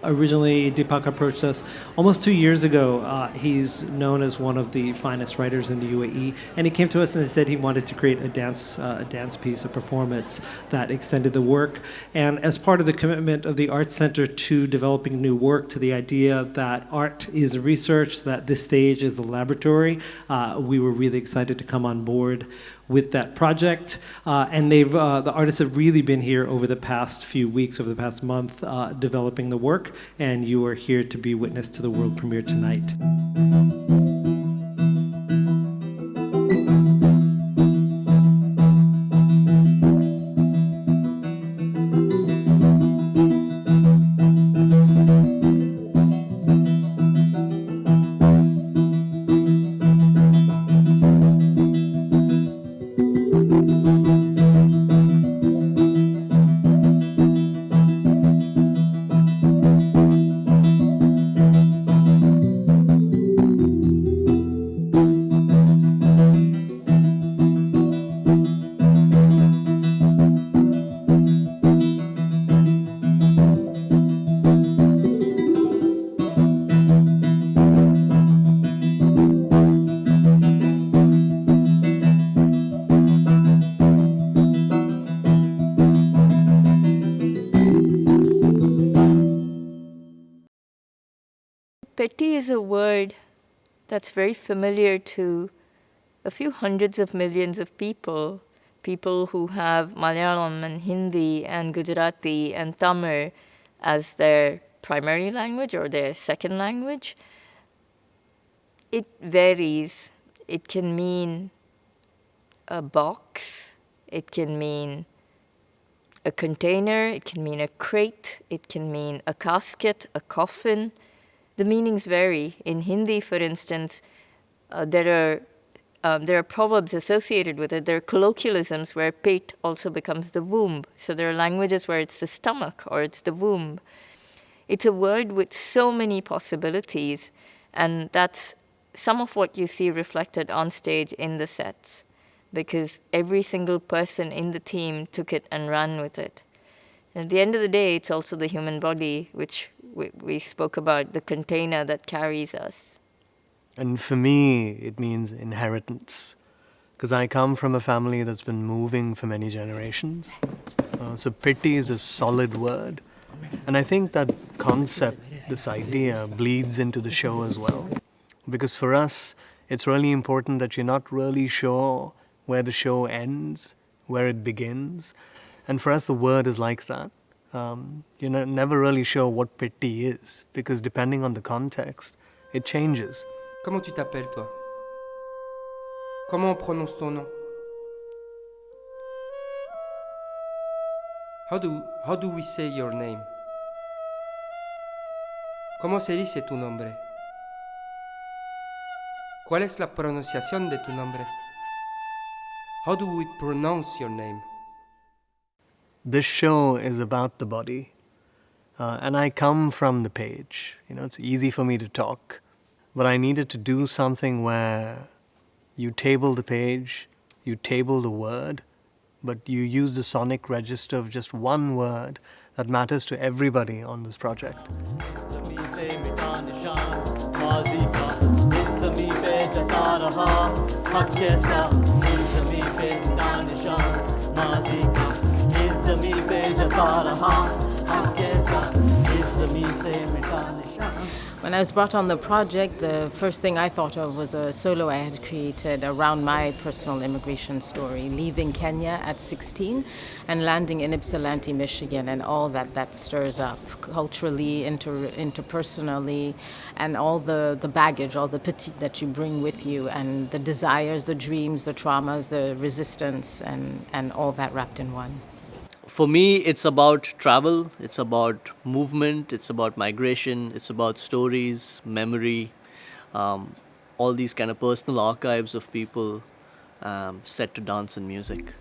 Originally, Deepak approached us almost 2 years ago. He's known as one of the finest writers in the UAE, and he came to us and he said he wanted to create a dance piece, a performance that extended the work. And as part of the commitment of the Arts Center to developing new work, to the idea that art is research, that this stage is a laboratory, we were really excited to come on board with that project. And the artists have really been here over the past few weeks, over the past month, developing the work, and you are here to be witness to the world premiere tonight. Pettee is a word that's very familiar to a few hundreds of millions of people who have Malayalam and Hindi and Gujarati and Tamil as their primary language or their second language. It varies. It can mean a box, it can mean a container, it can mean a crate, it can mean a casket, a coffin. The meanings vary. In Hindi, for instance, there are proverbs associated with it. There are colloquialisms where pet also becomes the womb. So there are languages where it's the stomach or it's the womb. It's a word with so many possibilities, and that's some of what you see reflected on stage in the sets, because every single person in the team took it and ran with it. And at the end of the day, it's also the human body, which we spoke about, the container that carries us. And for me, it means inheritance, because I come from a family that's been moving for many generations. So Pettee is a solid word. And I think that concept, this idea, bleeds into the show as well. Because for us, it's really important that you're not really sure where the show ends, where it begins. And for us, the word is like that. You're never really sure what Pettee is, because depending on the context, it changes. Comment tu t'appelles, toi? Comment on prononce ton nom? How do we say your name? ¿Cómo se dice tu nombre? ¿Cuál es la pronunciación de tu nombre? How do we pronounce your name? This show is about the body. And I come from the page. It's easy for me to talk. But I needed to do something where you table the page, you table the word, but you use the sonic register of just one word that matters to everybody on this project. When I was brought on the project, the first thing I thought of was a solo I had created around my personal immigration story, leaving Kenya at 16 and landing in Ypsilanti, Michigan, and all that stirs up culturally, interpersonally, and all the baggage, all the Pettee that you bring with you, and the desires, the dreams, the traumas, the resistance, and all that wrapped in one. For me, it's about travel, it's about movement, it's about migration, it's about stories, memory, all these kind of personal archives of people set to dance and music.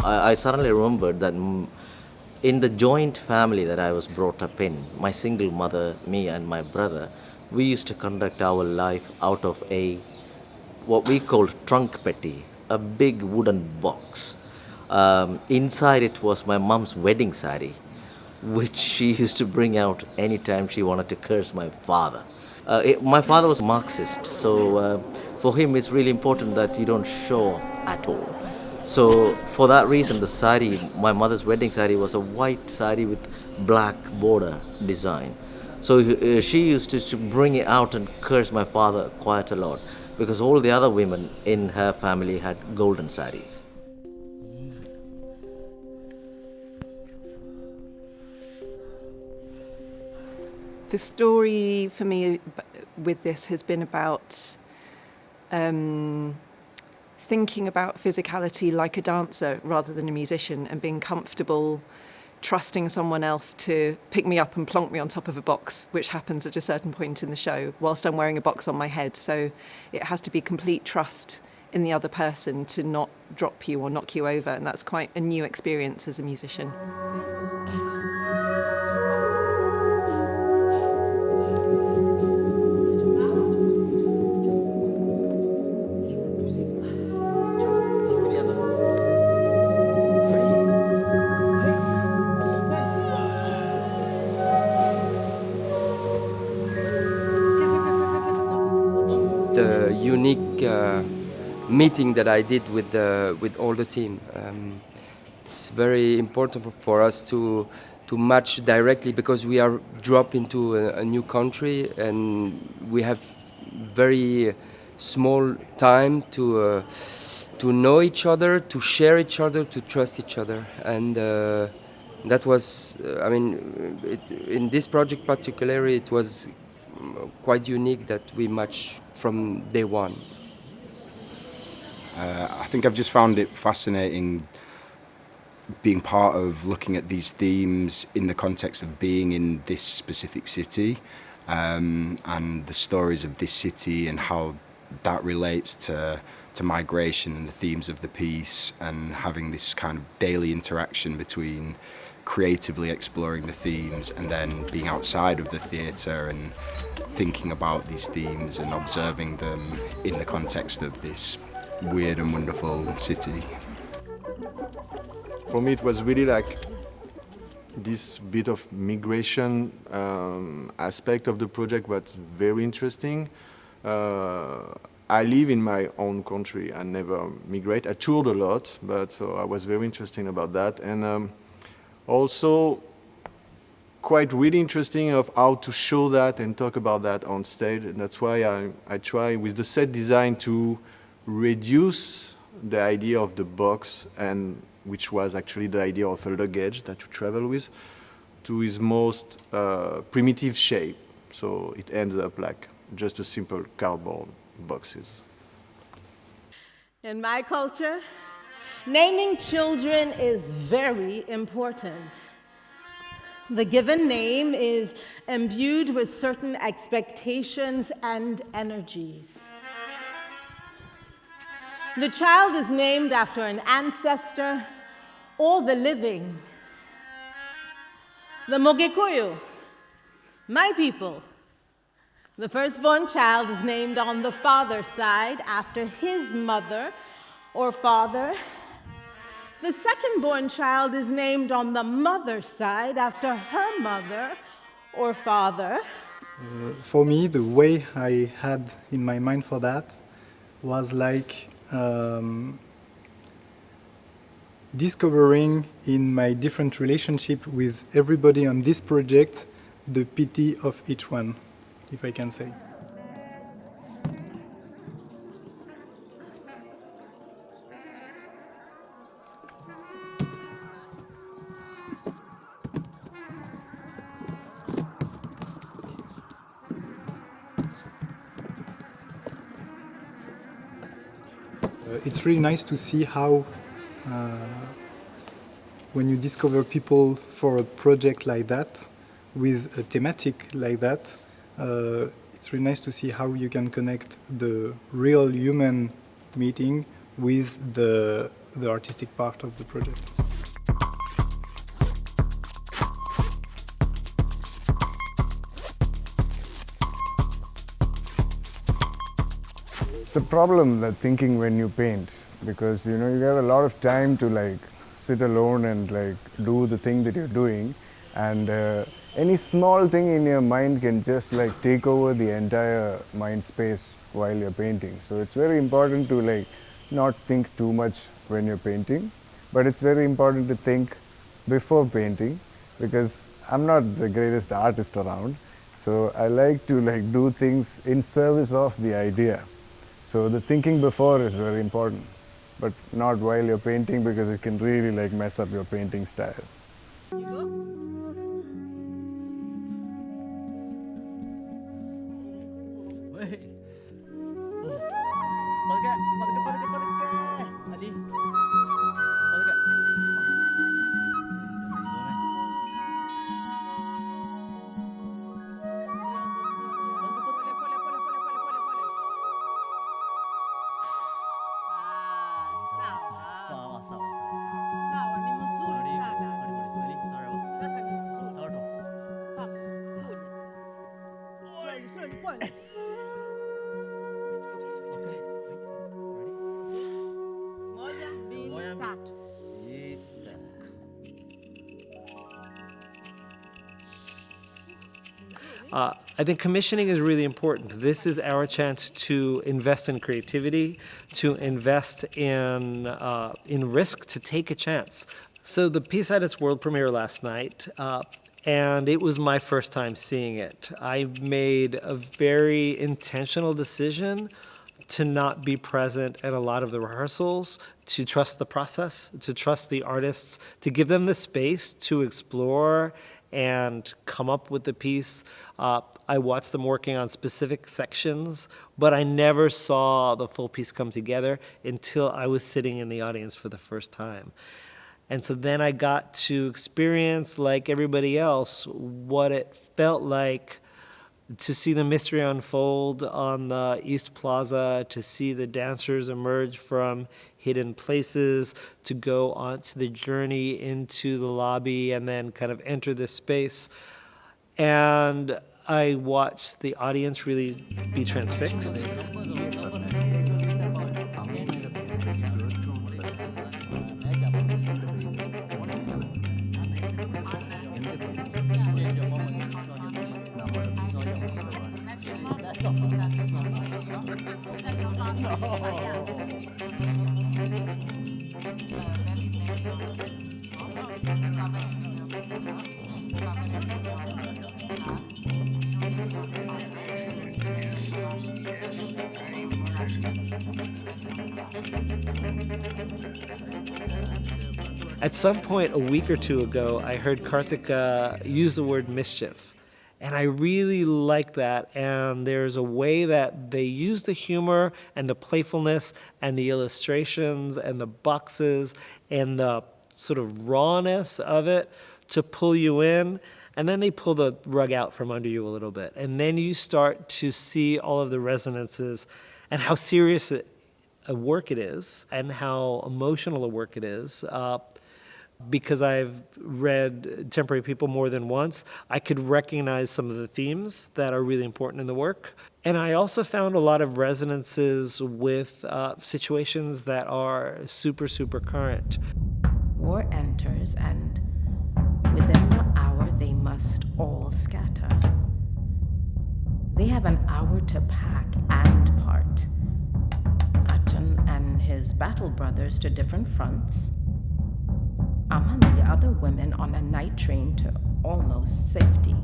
I suddenly remembered that in the joint family that I was brought up in, my single mother, me and my brother, we used to conduct our life out of a what we called trunk pettee, a big wooden box. Inside it was my mom's wedding sari, which she used to bring out anytime she wanted to curse my father. My father was a Marxist, so for him it's really important that you don't show off at all. So for that reason, the sari, my mother's wedding sari, was a white sari with black border design. So she used to bring it out and curse my father quite a lot because all the other women in her family had golden saris. The story for me with this has been about thinking about physicality like a dancer rather than a musician, and being comfortable trusting someone else to pick me up and plonk me on top of a box, which happens at a certain point in the show, whilst I'm wearing a box on my head. So it has to be complete trust in the other person to not drop you or knock you over, and that's quite a new experience as a musician. The unique meeting that I did with all the team. It's very important for us to match directly because we are dropped into a new country and we have very small time to know each other, to share each other, to trust each other, and that was, in this project particularly, it was quite unique that we match from day one. I think I've just found it fascinating being part of looking at these themes in the context of being in this specific city, and the stories of this city and how that relates to migration and the themes of the piece, and having this kind of daily interaction between creatively exploring the themes and then being outside of the theatre and thinking about these themes and observing them in the context of this weird and wonderful city. For me, it was really like this bit of migration aspect of the project was very interesting. I live in my own country and never migrate. I toured a lot, but so I was very interested about that. And also quite really interesting of how to show that and talk about that on stage. And that's why I try with the set design to reduce the idea of the box, and which was actually the idea of a luggage that you travel with, to its most primitive shape. So it ends up like just a simple cardboard boxes. In my culture, naming children is very important. The given name is imbued with certain expectations and energies. The child is named after an ancestor or the living. The Mogekuyu, my people, the firstborn child is named on the father's side after his mother or father. The second-born child is named on the mother's side after her mother or father. For me, the way I had in my mind for that was like discovering in my different relationship with everybody on this project the pity of each one, if I can say. it's really nice to see how when you discover people for a project like that, with a thematic like that, it's really nice to see how you can connect the real human meeting with the artistic part of the project. It's a problem, that thinking when you paint, because you get a lot of time to sit alone and do the thing that you're doing, and any small thing in your mind can just take over the entire mind space while you're painting. So it's very important to not think too much when you're painting, but it's very important to think before painting, because I'm not the greatest artist around, so I like to do things in service of the idea. So the thinking before is very important, but not while you're painting, because it can really mess up your painting style. I think commissioning is really important. This is our chance to invest in creativity, to invest in risk, to take a chance. So the piece had its world premiere last night, and it was my first time seeing it. I made a very intentional decision to not be present at a lot of the rehearsals, to trust the process, to trust the artists, to give them the space to explore and come up with the piece. I watched them working on specific sections, but I never saw the full piece come together until I was sitting in the audience for the first time. And so then I got to experience, like everybody else, what it felt like to see the mystery unfold on the East Plaza, to see the dancers emerge from hidden places, to go onto the journey into the lobby and then kind of enter this space. And I watched the audience really be transfixed. At some point a week or two ago, I heard Karthika use the word mischief. And I really like that. And there's a way that they use the humor and the playfulness and the illustrations and the boxes and the sort of rawness of it to pull you in. And then they pull the rug out from under you a little bit. And then you start to see all of the resonances and how serious a work it is and how emotional a work it is. Because I've read Temporary People more than once, I could recognize some of the themes that are really important in the work. And I also found a lot of resonances with situations that are super, super current. War enters, and within the hour they must all scatter. They have an hour to pack and part. Achan and his battle brothers to different fronts. Among the other women on a night train to almost safety.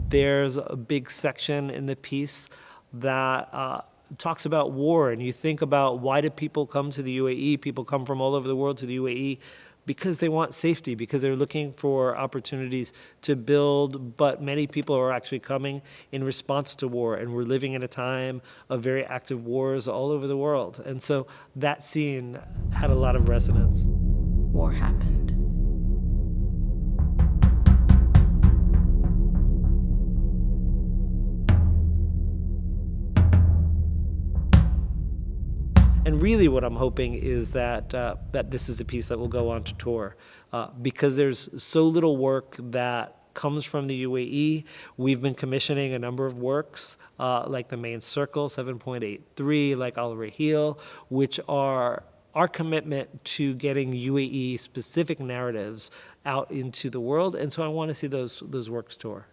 There's a big section in the piece that talks about war, and you think about why do people come to the UAE? People come from all over the world to the UAE because they want safety, because they're looking for opportunities to build, but many people are actually coming in response to war, and we're living in a time of very active wars all over the world. And so that scene had a lot of resonance. War happened. And really what I'm hoping is that that this is a piece that will go on to tour. Because there's so little work that comes from the UAE. We've been commissioning a number of works like The Main Circle, 7.83, like Al Rahil, which are our commitment to getting UAE-specific narratives out into the world. And so I want to see those works tour.